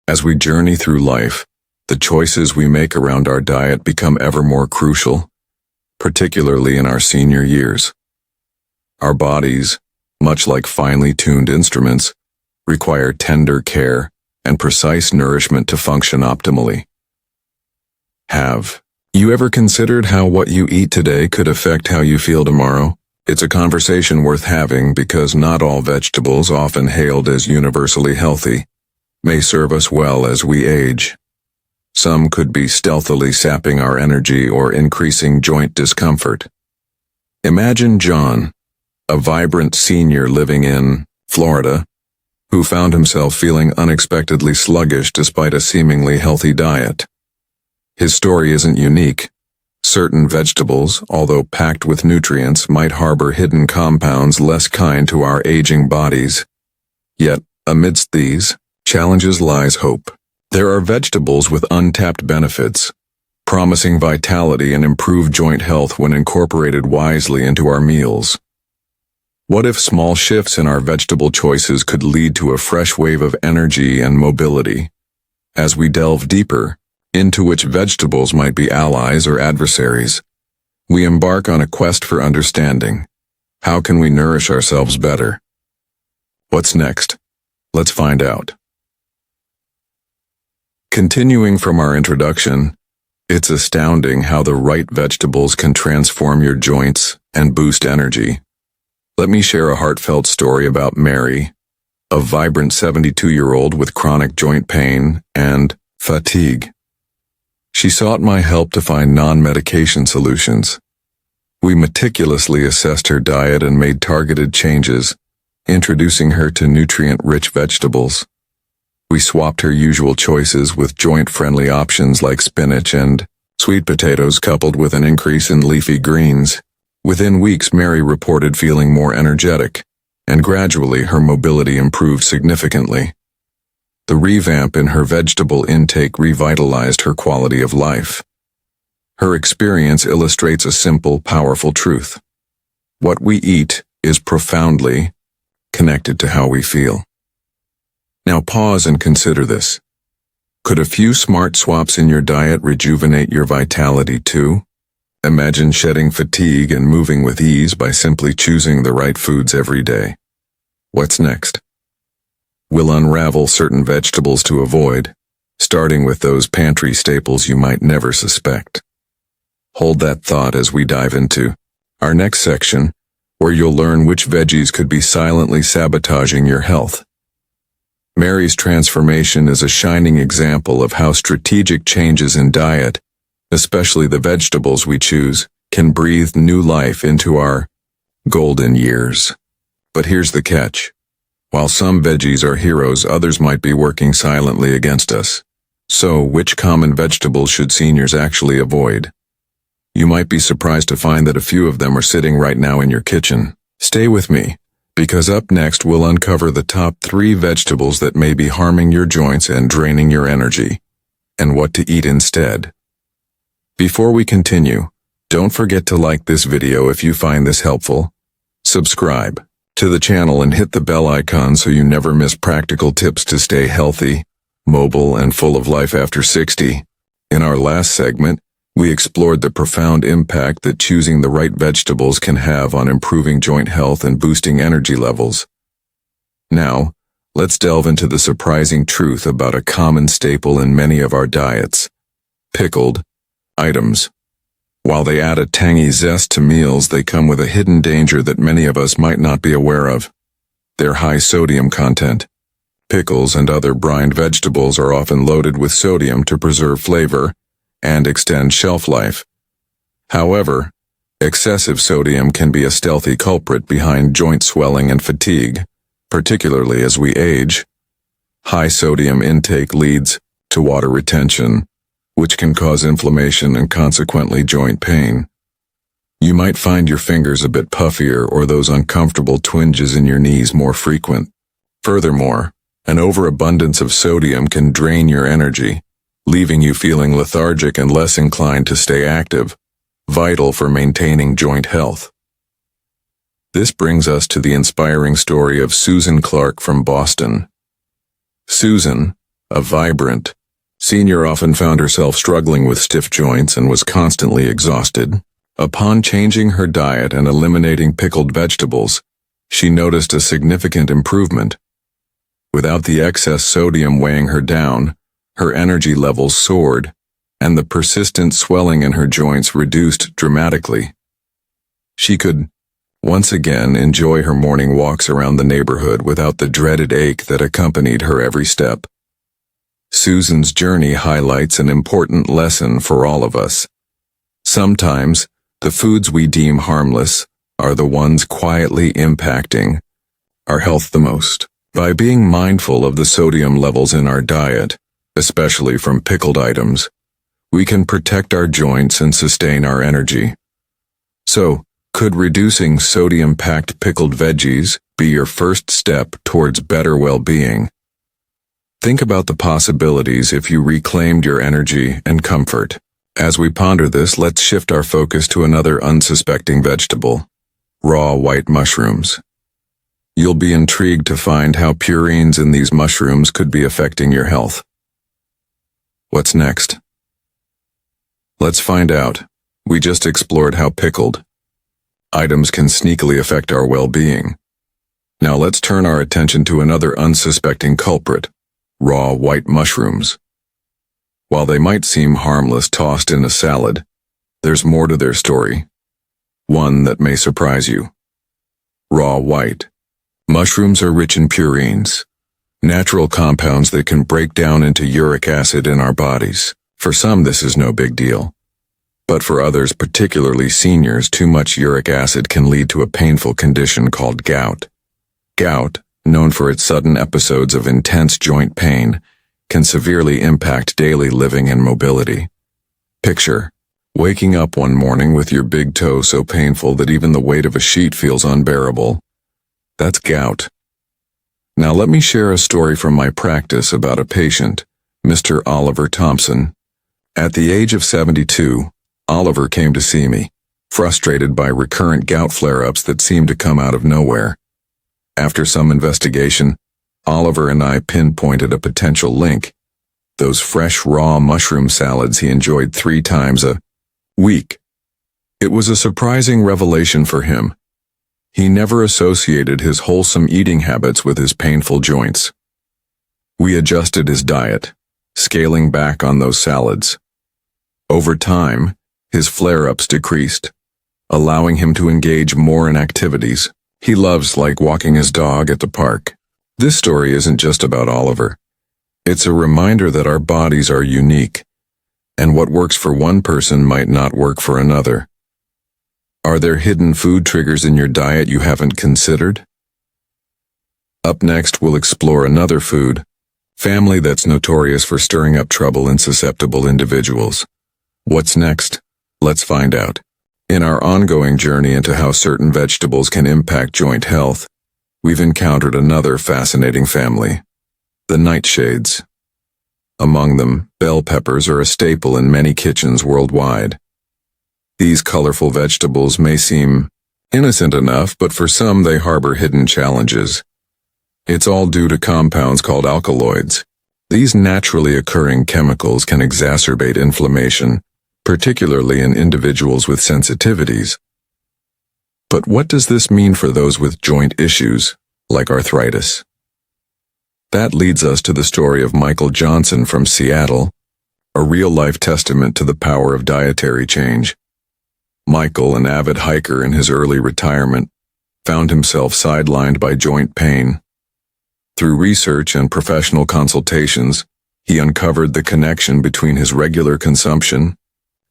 As we journey through life, the choices we make around our diet become ever more crucial, particularly in our senior years. Our bodies, much like finely tuned instruments, require tender care and precise nourishment to function optimally. Have you ever considered how what you eat today could affect how you feel tomorrow? It's a conversation worth having because not all vegetables, often hailed as universally healthy, may serve us well as we age. Some could be stealthily sapping our energy or increasing joint discomfort. Imagine John, a vibrant senior living in Florida, who found himself feeling unexpectedly sluggish despite a seemingly healthy diet. His story isn't unique. Certain vegetables, although packed with nutrients, might harbor hidden compounds less kind to our aging bodies. Yet, amidst these challenges lies hope. There are vegetables with untapped benefits, promising vitality and improved joint health when incorporated wisely into our meals. What if small shifts in our vegetable choices could lead to a fresh wave of energy and mobility? As we delve deeper into which vegetables might be allies or adversaries, we embark on a quest for understanding. How can we nourish ourselves better? What's next? Let's find out. Continuing from our introduction, it's astounding how the right vegetables can transform your joints and boost energy. Let me share a heartfelt story about Mary, a vibrant 72-year-old with chronic joint pain and fatigue. She sought my help to find non-medication solutions. We meticulously assessed her diet and made targeted changes, introducing her to nutrient-rich vegetables. We swapped her usual choices with joint-friendly options like spinach and sweet potatoes coupled with an increase in leafy greens. Within weeks, Mary reported feeling more energetic, and gradually her mobility improved significantly. The revamp in her vegetable intake revitalized her quality of life. Her experience illustrates a simple, powerful truth. What we eat is profoundly connected to how we feel. Now pause and consider this. Could a few smart swaps in your diet rejuvenate your vitality too? Imagine shedding fatigue and moving with ease by simply choosing the right foods every day. What's next? We'll unravel certain vegetables to avoid, starting with those pantry staples you might never suspect. Hold that thought as we dive into our next section, where you'll learn which veggies could be silently sabotaging your health. Mary's transformation is a shining example of how strategic changes in diet, especially the vegetables we choose, can breathe new life into our golden years. But here's the catch. While some veggies are heroes, others might be working silently against us. So, which common vegetables should seniors actually avoid? You might be surprised to find that a few of them are sitting right now in your kitchen. Stay with me, because up next we'll uncover the top 3 vegetables that may be harming your joints and draining your energy, and what to eat instead. Before we continue, don't forget to like this video if you find this helpful. Subscribe to the channel and hit the bell icon so you never miss practical tips to stay healthy, mobile, and full of life after 60. In our last segment, we explored the profound impact that choosing the right vegetables can have on improving joint health and boosting energy levels. Now, let's delve into the surprising truth about a common staple in many of our diets: pickled items. While they add a tangy zest to meals, they come with a hidden danger that many of us might not be aware of: their high sodium content. Pickles and other brined vegetables are often loaded with sodium to preserve flavor and extend shelf life. However, excessive sodium can be a stealthy culprit behind joint swelling and fatigue, particularly as we age. High sodium intake leads to water retention, which can cause inflammation and consequently joint pain. You might find your fingers a bit puffier or those uncomfortable twinges in your knees more frequent. Furthermore, an overabundance of sodium can drain your energy, leaving you feeling lethargic and less inclined to stay active, vital for maintaining joint health. This brings us to the inspiring story of Susan Clark from Boston. Susan, A vibrant senior often found herself struggling with stiff joints and was constantly exhausted. Upon changing her diet and eliminating pickled vegetables, she noticed a significant improvement. Without the excess sodium weighing her down, her energy levels soared, and the persistent swelling in her joints reduced dramatically. She could once again enjoy her morning walks around the neighborhood without the dreaded ache that accompanied her every step. Susan's journey highlights an important lesson for all of us. Sometimes, the foods we deem harmless are the ones quietly impacting our health the most. By being mindful of the sodium levels in our diet, especially from pickled items, we can protect our joints and sustain our energy. So, could reducing sodium-packed pickled veggies be your first step towards better well-being? Think about the possibilities if you reclaimed your energy and comfort. As we ponder this, let's shift our focus to another unsuspecting vegetable: raw white mushrooms. You'll be intrigued to find how purines in these mushrooms could be affecting your health. What's next? Let's find out. We just explored how pickled items can sneakily affect our well-being. Now let's turn our attention to another unsuspecting culprit: raw white mushrooms. While they might seem harmless tossed in a salad, there's more to their story. One that may surprise you. Raw white mushrooms are rich in purines, natural compounds that can break down into uric acid in our bodies. For some, this is no big deal. But for others, particularly seniors, too much uric acid can lead to a painful condition called gout. Gout, known for its sudden episodes of intense joint pain, can severely impact daily living and mobility. Picture waking up one morning with your big toe so painful that even the weight of a sheet feels unbearable. That's gout. Now let me share a story from my practice about a patient, Mr. Oliver Thompson. At the age of 72, Oliver came to see me, frustrated by recurrent gout flare-ups that seemed to come out of nowhere. After some investigation, Oliver and I pinpointed a potential link: those fresh raw mushroom salads he enjoyed 3 times a week. It was a surprising revelation for him. He never associated his wholesome eating habits with his painful joints. We adjusted his diet, scaling back on those salads. Over time, his flare-ups decreased, allowing him to engage more in activities he loves, like walking his dog at the park. This story isn't just about Oliver. It's a reminder that our bodies are unique, and what works for one person might not work for another. Are there hidden food triggers in your diet you haven't considered? Up next, we'll explore another food family that's notorious for stirring up trouble in susceptible individuals. What's next? Let's find out. In our ongoing journey into how certain vegetables can impact joint health, we've encountered another fascinating family: the nightshades. Among them, bell peppers are a staple in many kitchens worldwide. These colorful vegetables may seem innocent enough, but for some they harbor hidden challenges. It's all due to compounds called alkaloids. These naturally occurring chemicals can exacerbate inflammation, particularly in individuals with sensitivities. But what does this mean for those with joint issues, like arthritis? That leads us to the story of Michael Johnson from Seattle, a real-life testament to the power of dietary change. Michael, an avid hiker in his early retirement, found himself sidelined by joint pain. Through research and professional consultations, he uncovered the connection between his regular consumption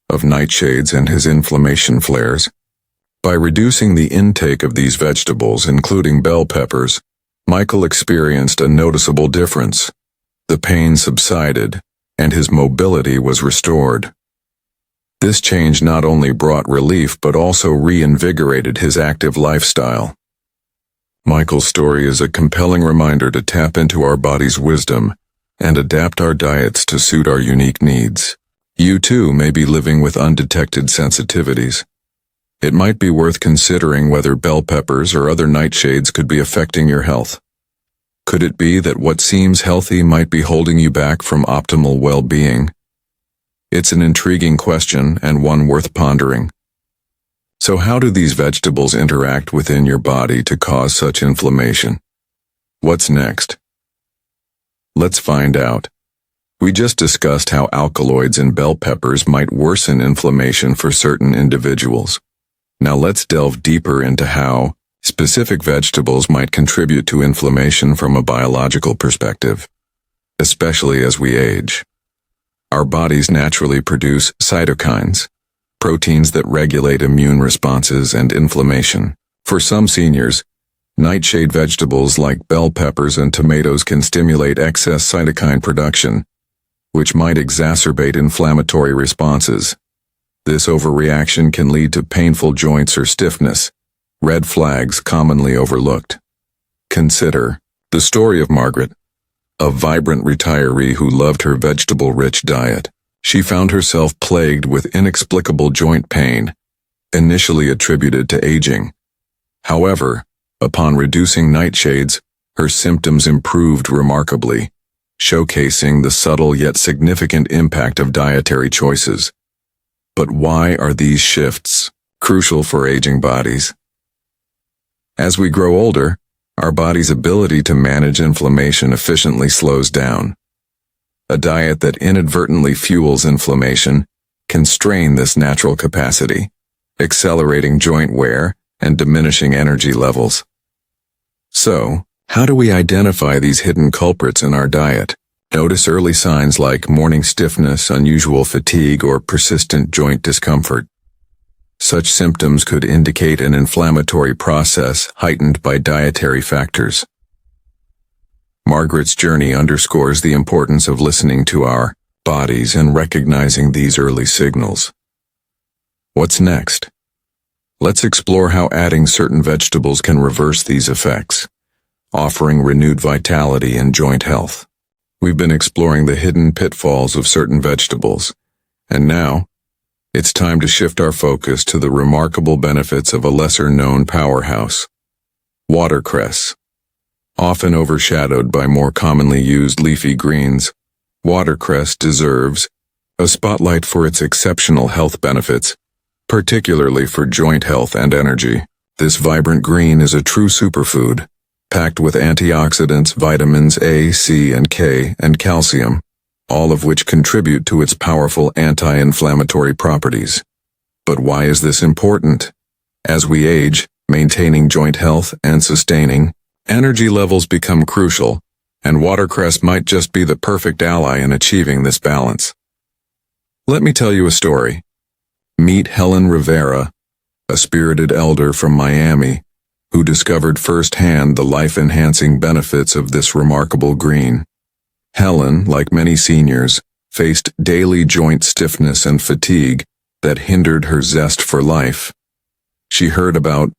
of nightshades and his inflammation flares. By reducing the intake of these vegetables, including bell peppers, Michael experienced a noticeable difference. The pain subsided, and his mobility was restored. This change not only brought relief but also reinvigorated his active lifestyle. Michael's story is a compelling reminder to tap into our body's wisdom and adapt our diets to suit our unique needs. You too may be living with undetected sensitivities. It might be worth considering whether bell peppers or other nightshades could be affecting your health. Could it be that what seems healthy might be holding you back from optimal well-being? It's an intriguing question and one worth pondering. So how do these vegetables interact within your body to cause such inflammation? What's next? Let's find out. We just discussed how alkaloids in bell peppers might worsen inflammation for certain individuals. Now let's delve deeper into how specific vegetables might contribute to inflammation from a biological perspective, especially as we age. Our bodies naturally produce cytokines, proteins that regulate immune responses and inflammation. For some seniors, nightshade vegetables like bell peppers and tomatoes can stimulate excess cytokine production, which might exacerbate inflammatory responses. This overreaction can lead to painful joints or stiffness, red flags commonly overlooked. Consider the story of Margaret, a vibrant retiree who loved her vegetable-rich diet. She found herself plagued with inexplicable joint pain, initially attributed to aging. However, upon reducing nightshades, her symptoms improved remarkably, showcasing the subtle yet significant impact of dietary choices. But why are these shifts crucial for aging bodies? As we grow older, our body's ability to manage inflammation efficiently slows down. A diet that inadvertently fuels inflammation can strain this natural capacity, accelerating joint wear and diminishing energy levels. So, how do we identify these hidden culprits in our diet? Notice early signs like morning stiffness, unusual fatigue, or persistent joint discomfort. Such symptoms could indicate an inflammatory process heightened by dietary factors. Margaret's journey underscores the importance of listening to our bodies and recognizing these early signals. What's next? Let's explore how adding certain vegetables can reverse these effects, offering renewed vitality and joint health. We've been exploring the hidden pitfalls of certain vegetables, and now, it's time to shift our focus to the remarkable benefits of a lesser-known powerhouse, watercress. Often overshadowed by more commonly used leafy greens, watercress deserves a spotlight for its exceptional health benefits, particularly for joint health and energy. This vibrant green is a true superfood, packed with antioxidants, vitamins A, C, and K, and calcium, all of which contribute to its powerful anti-inflammatory properties. But why is this important? As we age, maintaining joint health and sustaining energy levels become crucial, and watercress might just be the perfect ally in achieving this balance. Let me tell you a story. Meet Helen Rivera, a spirited elder from Miami, who discovered firsthand the life-enhancing benefits of this remarkable green. Helen, like many seniors, faced daily joint stiffness and fatigue that hindered her zest for life. She heard about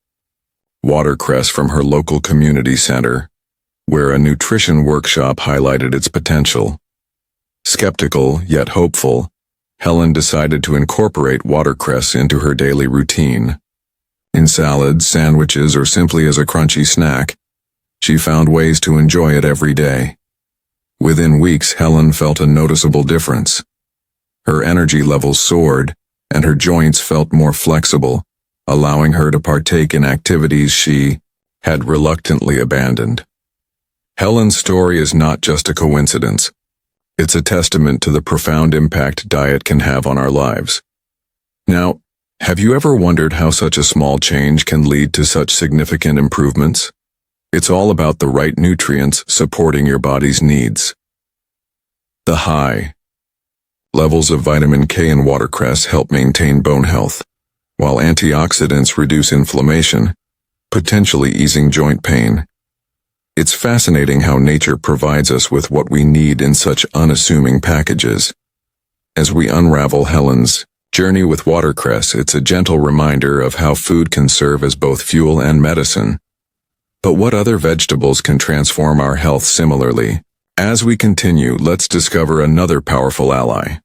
watercress from her local community center, where a nutrition workshop highlighted its potential. Skeptical, yet hopeful, Helen decided to incorporate watercress into her daily routine. In salads, sandwiches, or simply as a crunchy snack, she found ways to enjoy it every day. Within weeks, Helen felt a noticeable difference. Her energy levels soared, and her joints felt more flexible, allowing her to partake in activities she had reluctantly abandoned. Helen's story is not just a coincidence. It's a testament to the profound impact diet can have on our lives. Now, have you ever wondered how such a small change can lead to such significant improvements? It's all about the right nutrients supporting your body's needs. The high levels of vitamin K in watercress help maintain bone health, while antioxidants reduce inflammation, potentially easing joint pain. It's fascinating how nature provides us with what we need in such unassuming packages. As we unravel Helen's journey with watercress, it's a gentle reminder of how food can serve as both fuel and medicine. But what other vegetables can transform our health similarly? As we continue, let's discover another powerful ally.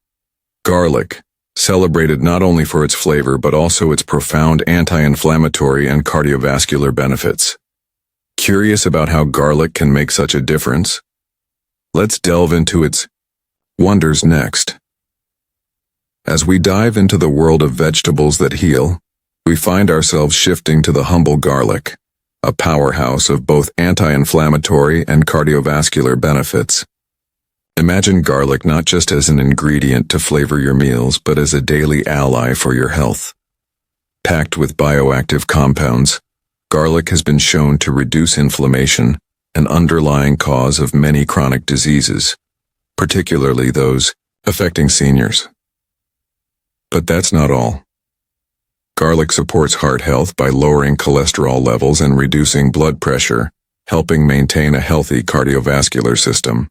Garlic, celebrated not only for its flavor but also its profound anti-inflammatory and cardiovascular benefits. Curious about how garlic can make such a difference? Let's delve into its wonders next. As we dive into the world of vegetables that heal, we find ourselves shifting to the humble garlic, a powerhouse of both anti-inflammatory and cardiovascular benefits. Imagine garlic not just as an ingredient to flavor your meals, but as a daily ally for your health. Packed with bioactive compounds, garlic has been shown to reduce inflammation, an underlying cause of many chronic diseases, particularly those affecting seniors. But that's not all. Garlic supports heart health by lowering cholesterol levels and reducing blood pressure, helping maintain a healthy cardiovascular system.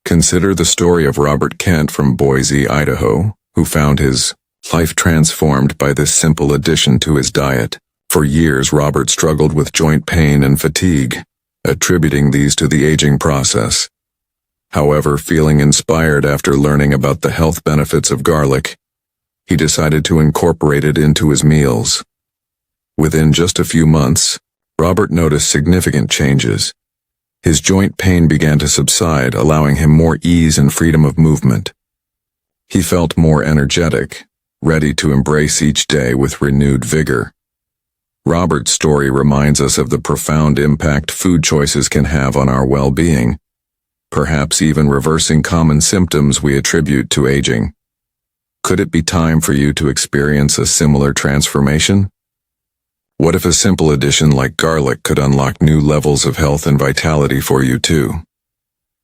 Consider the story of Robert Kent from Boise, Idaho, who found his life transformed by this simple addition to his diet. For years, Robert struggled with joint pain and fatigue, attributing these to the aging process. However, feeling inspired after learning about the health benefits of garlic, he decided to incorporate it into his meals. Within just a few months, Robert noticed significant changes. His joint pain began to subside, allowing him more ease and freedom of movement. He felt more energetic, ready to embrace each day with renewed vigor. Robert's story reminds us of the profound impact food choices can have on our well-being, perhaps even reversing common symptoms we attribute to aging. Could it be time for you to experience a similar transformation? What if a simple addition like garlic could unlock new levels of health and vitality for you too?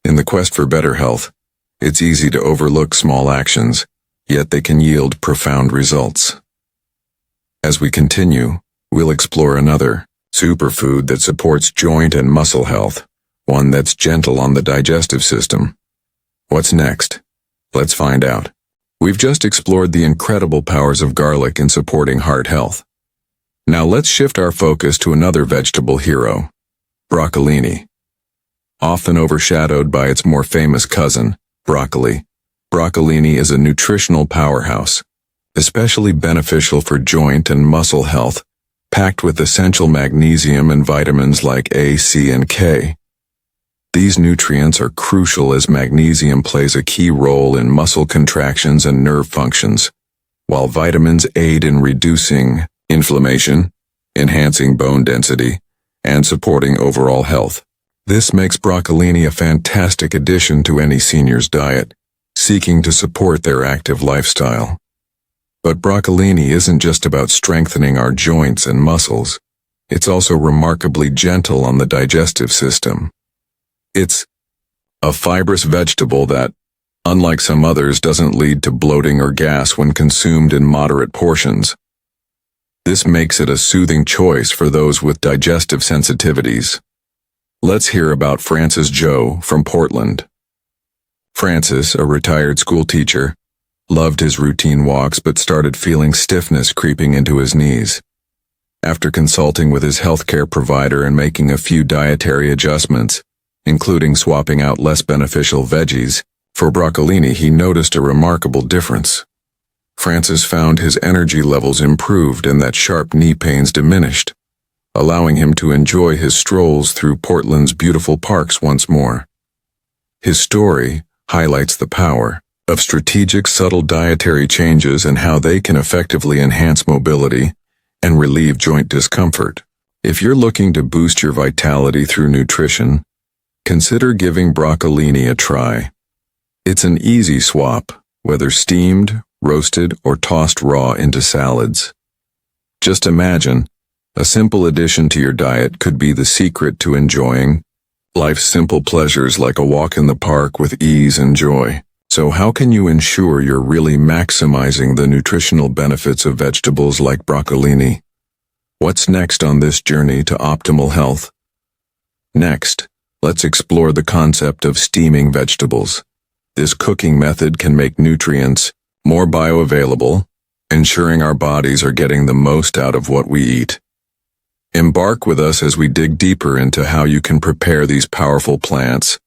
In the quest for better health, it's easy to overlook small actions, yet they can yield profound results. As we continue, we'll explore another superfood that supports joint and muscle health, one that's gentle on the digestive system. What's next? Let's find out. We've just explored the incredible powers of garlic in supporting heart health. Now let's shift our focus to another vegetable hero, broccolini. Often overshadowed by its more famous cousin, broccoli, broccolini is a nutritional powerhouse, especially beneficial for joint and muscle health, packed with essential magnesium and vitamins like A, C, and K. These nutrients are crucial as magnesium plays a key role in muscle contractions and nerve functions, while vitamins aid in reducing inflammation, enhancing bone density, and supporting overall health. This makes broccolini a fantastic addition to any senior's diet, seeking to support their active lifestyle. But broccolini isn't just about strengthening our joints and muscles. It's also remarkably gentle on the digestive system. It's a fibrous vegetable that, unlike some others, doesn't lead to bloating or gas when consumed in moderate portions. This makes it a soothing choice for those with digestive sensitivities. Let's hear about Francis Joe from Portland. Francis, a retired school teacher, loved his routine walks but started feeling stiffness creeping into his knees. After consulting with his healthcare provider and making a few dietary adjustments, including swapping out less beneficial veggies for broccolini, he noticed a remarkable difference. Francis found his energy levels improved and that sharp knee pains diminished, allowing him to enjoy his strolls through Portland's beautiful parks once more. His story highlights the power of strategic, subtle dietary changes and how they can effectively enhance mobility and relieve joint discomfort. If you're looking to boost your vitality through nutrition, consider giving broccolini a try. It's an easy swap, whether steamed, roasted, or tossed raw into salads. Just imagine, a simple addition to your diet could be the secret to enjoying life's simple pleasures like a walk in the park with ease and joy. So how can you ensure you're really maximizing the nutritional benefits of vegetables like broccolini? What's next on this journey to optimal health? Next, let's explore the concept of steaming vegetables. This cooking method can make nutrients more bioavailable, ensuring our bodies are getting the most out of what we eat. Embark with us as we dig deeper into how you can prepare these powerful plants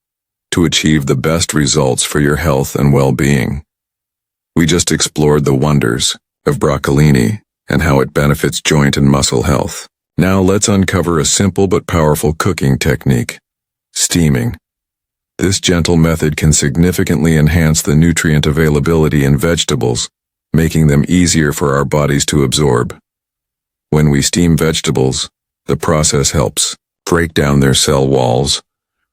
to achieve the best results for your health and well-being. We just explored the wonders of broccolini and how it benefits joint and muscle health. Now let's uncover a simple but powerful cooking technique: steaming. This gentle method can significantly enhance the nutrient availability in vegetables, making them easier for our bodies to absorb. When we steam vegetables, the process helps break down their cell walls,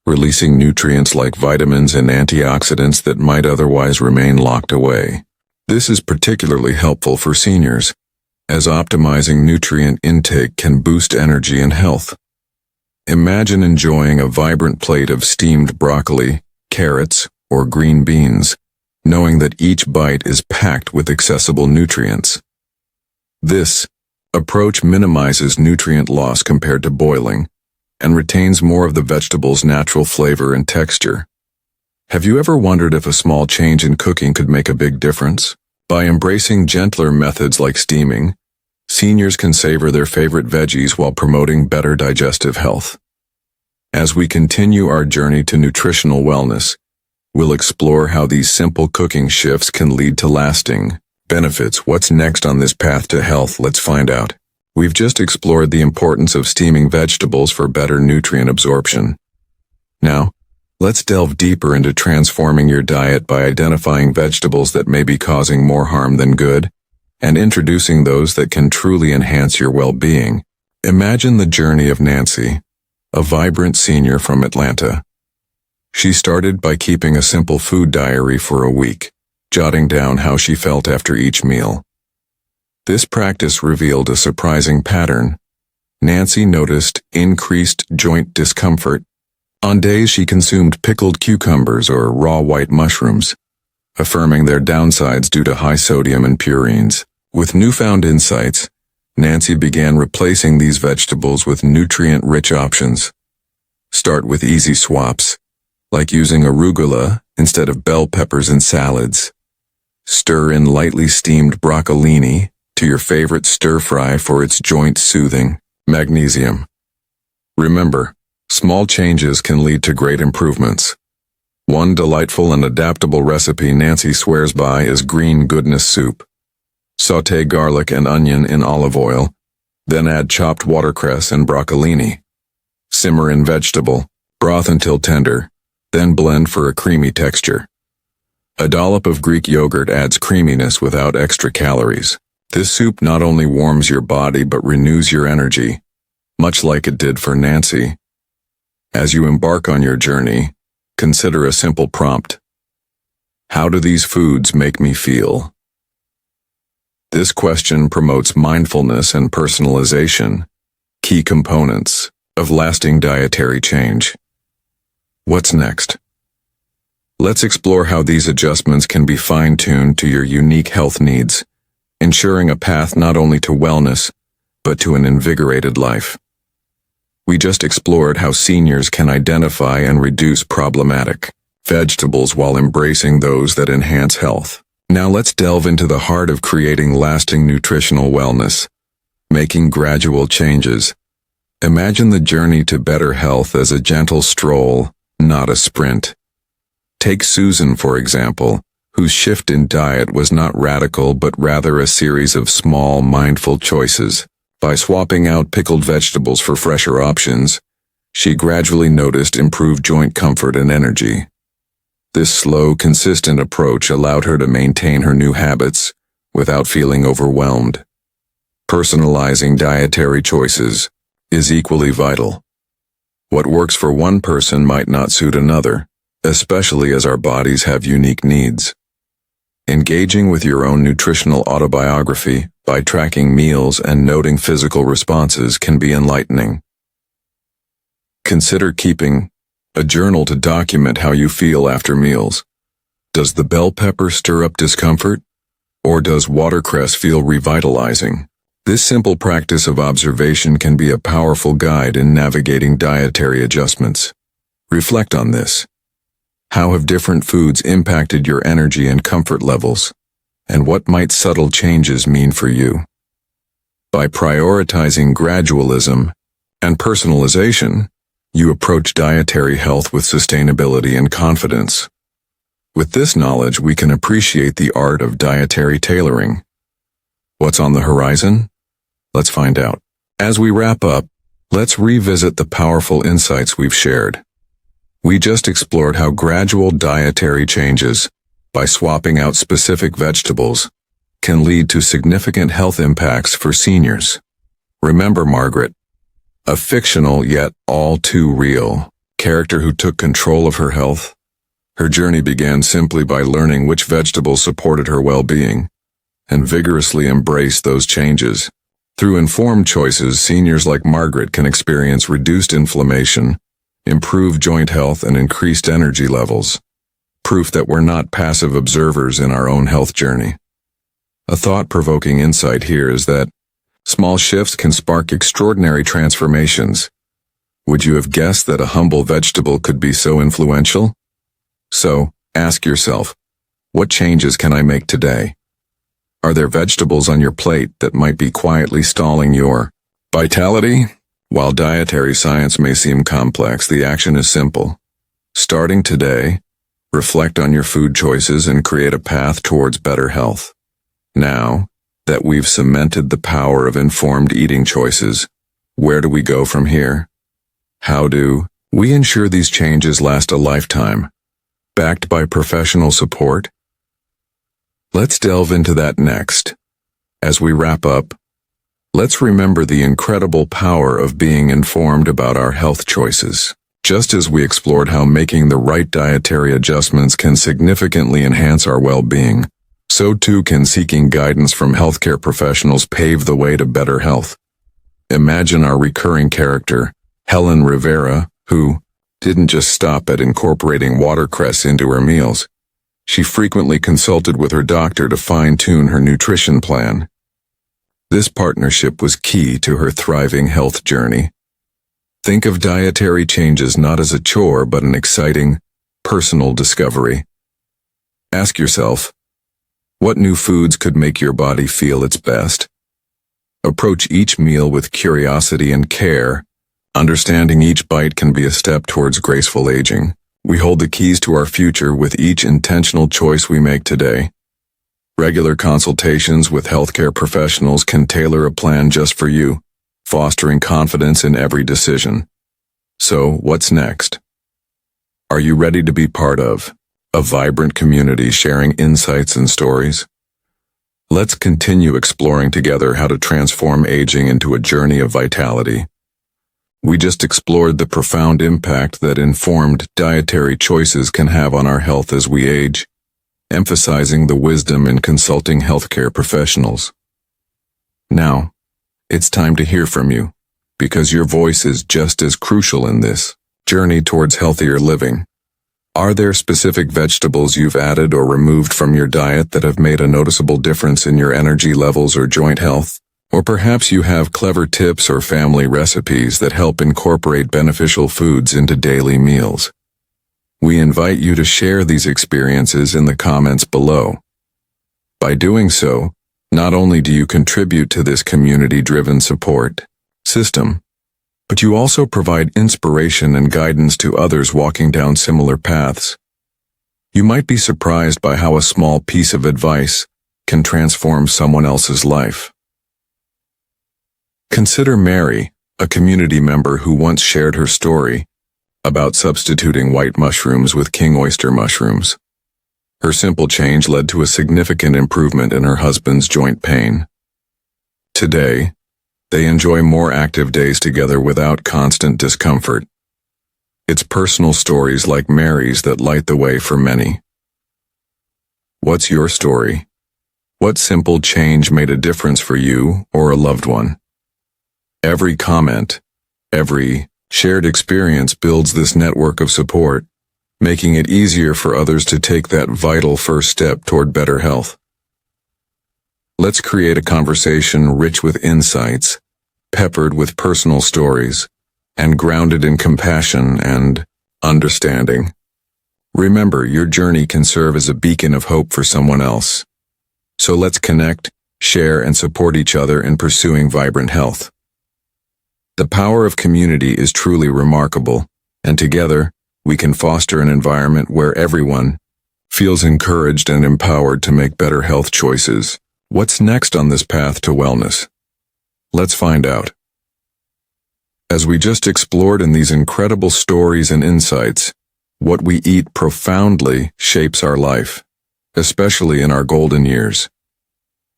releasing nutrients like vitamins and antioxidants that might otherwise remain locked away. This is particularly helpful for seniors, as optimizing nutrient intake can boost energy and health. Imagine enjoying a vibrant plate of steamed broccoli, carrots, or green beans, knowing that each bite is packed with accessible nutrients. This approach minimizes nutrient loss compared to boiling, and retains more of the vegetable's natural flavor and texture. Have you ever wondered if a small change in cooking could make a big difference? By embracing gentler methods like steaming, seniors can savor their favorite veggies while promoting better digestive health. As we continue our journey to nutritional wellness, we'll explore how these simple cooking shifts can lead to lasting benefits. What's next on this path to health? Let's find out. We've just explored the importance of steaming vegetables for better nutrient absorption. Now, let's delve deeper into transforming your diet by identifying vegetables that may be causing more harm than good, and introducing those that can truly enhance your well-being. Imagine the journey of Nancy, a vibrant senior from Atlanta. She started by keeping a simple food diary for a week, jotting down how she felt after each meal. This practice revealed a surprising pattern. Nancy noticed increased joint discomfort on days she consumed pickled cucumbers or raw white mushrooms, affirming their downsides due to high sodium and purines. With newfound insights, Nancy began replacing these vegetables with nutrient-rich options. Start with easy swaps, like using arugula instead of bell peppers in salads. Stir in lightly steamed broccolini to your favorite stir-fry for its joint-soothing magnesium. Remember, small changes can lead to great improvements. One delightful and adaptable recipe Nancy swears by is green goodness soup. Sauté garlic and onion in olive oil, then add chopped watercress and broccolini. Simmer in vegetable broth until tender, then blend for a creamy texture. A dollop of Greek yogurt adds creaminess without extra calories. This soup not only warms your body but renews your energy, much like it did for Nancy. As you embark on your journey, consider a simple prompt. How do these foods make me feel? This question promotes mindfulness and personalization, key components of lasting dietary change. What's next? Let's explore how these adjustments can be fine-tuned to your unique health needs, ensuring a path not only to wellness, but to an invigorated life. We just explored how seniors can identify and reduce problematic vegetables while embracing those that enhance health. Now let's delve into the heart of creating lasting nutritional wellness, making gradual changes. Imagine the journey to better health as a gentle stroll, not a sprint. Take Susan, for example, whose shift in diet was not radical but rather a series of small, mindful choices. By swapping out pickled vegetables for fresher options, she gradually noticed improved joint comfort and energy. This slow, consistent approach allowed her to maintain her new habits without feeling overwhelmed. Personalizing dietary choices is equally vital. What works for one person might not suit another, especially as our bodies have unique needs. Engaging with your own nutritional autobiography by tracking meals and noting physical responses can be enlightening. Consider keeping a journal to document how you feel after meals. Does the bell pepper stir up discomfort, or does watercress feel revitalizing? This simple practice of observation can be a powerful guide in navigating dietary adjustments. Reflect on this. How have different foods impacted your energy and comfort levels, and what might subtle changes mean for you? By prioritizing gradualism and personalization, you approach dietary health with sustainability and confidence. With this knowledge, we can appreciate the art of dietary tailoring. What's on the horizon? Let's find out. As we wrap up, let's revisit the powerful insights we've shared. We just explored how gradual dietary changes, by swapping out specific vegetables, can lead to significant health impacts for seniors. Remember Margaret, a fictional yet all too real character who took control of her health? Her journey began simply by learning which vegetables supported her well-being, and vigorously embraced those changes. Through informed choices, seniors like Margaret can experience reduced inflammation, improved joint health, and increased energy levels. Proof that we're not passive observers in our own health journey. A thought-provoking insight here is that small shifts can spark extraordinary transformations. Would you have guessed that a humble vegetable could be so influential? So, ask yourself, what changes can I make today? Are there vegetables on your plate that might be quietly stalling your vitality? While dietary science may seem complex, the action is simple. Starting today, reflect on your food choices and create a path towards better health. Now that we've cemented the power of informed eating choices, where do we go from here? How do we ensure these changes last a lifetime, backed by professional support? Let's delve into that next. As we wrap up, let's remember the incredible power of being informed about our health choices. Just as we explored how making the right dietary adjustments can significantly enhance our well-being, so too can seeking guidance from healthcare professionals pave the way to better health. Imagine our recurring character, Helen Rivera, who didn't just stop at incorporating watercress into her meals. She frequently consulted with her doctor to fine-tune her nutrition plan. This partnership was key to her thriving health journey. Think of dietary changes not as a chore but an exciting, personal discovery. Ask yourself, what new foods could make your body feel its best? Approach each meal with curiosity and care. Understanding each bite can be a step towards graceful aging. We hold the keys to our future with each intentional choice we make today. Regular consultations with healthcare professionals can tailor a plan just for you, fostering confidence in every decision. So, what's next? Are you ready to be part of a vibrant community sharing insights and stories? Let's continue exploring together how to transform aging into a journey of vitality. We just explored the profound impact that informed dietary choices can have on our health as we age, emphasizing the wisdom in consulting healthcare professionals. Now, it's time to hear from you, because your voice is just as crucial in this journey towards healthier living. Are there specific vegetables you've added or removed from your diet that have made a noticeable difference in your energy levels or joint health? Or perhaps you have clever tips or family recipes that help incorporate beneficial foods into daily meals. We invite you to share these experiences in the comments below. By doing so, not only do you contribute to this community-driven support system, but you also provide inspiration and guidance to others walking down similar paths. You might be surprised by how a small piece of advice can transform someone else's life. Consider Mary, a community member who once shared her story about substituting white mushrooms with king oyster mushrooms. Her simple change led to a significant improvement in her husband's joint pain. Today, they enjoy more active days together without constant discomfort. It's personal stories like Mary's that light the way for many. What's your story? What simple change made a difference for you or a loved one? Every comment, every shared experience builds this network of support, making it easier for others to take that vital first step toward better health. Let's create a conversation rich with insights, peppered with personal stories, and grounded in compassion and understanding. Remember, your journey can serve as a beacon of hope for someone else. So let's connect, share, and support each other in pursuing vibrant health. The power of community is truly remarkable, and together, we can foster an environment where everyone feels encouraged and empowered to make better health choices. What's next on this path to wellness? Let's find out. As we just explored in these incredible stories and insights, what we eat profoundly shapes our life, especially in our golden years.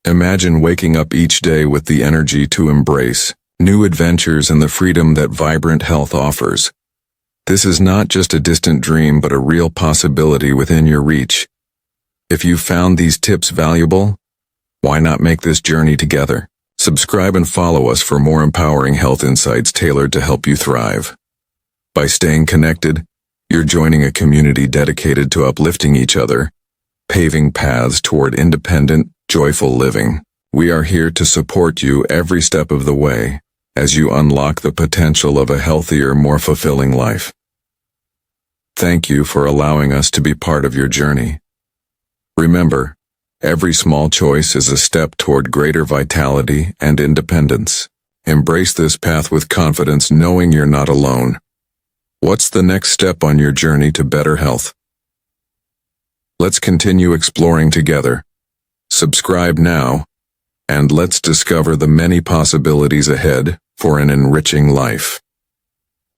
Imagine waking up each day with the energy to embrace new adventures and the freedom that vibrant health offers. This is not just a distant dream but a real possibility within your reach. If you found these tips valuable, why not make this journey together? Subscribe and follow us for more empowering health insights tailored to help you thrive. By staying connected, you're joining a community dedicated to uplifting each other, paving paths toward independent, joyful living. We are here to support you every step of the way as you unlock the potential of a healthier, more fulfilling life. Thank you for allowing us to be part of your journey. Remember, every small choice is a step toward greater vitality and independence. Embrace this path with confidence, knowing you're not alone. What's the next step on your journey to better health? Let's continue exploring together. Subscribe now, and let's discover the many possibilities ahead for an enriching life.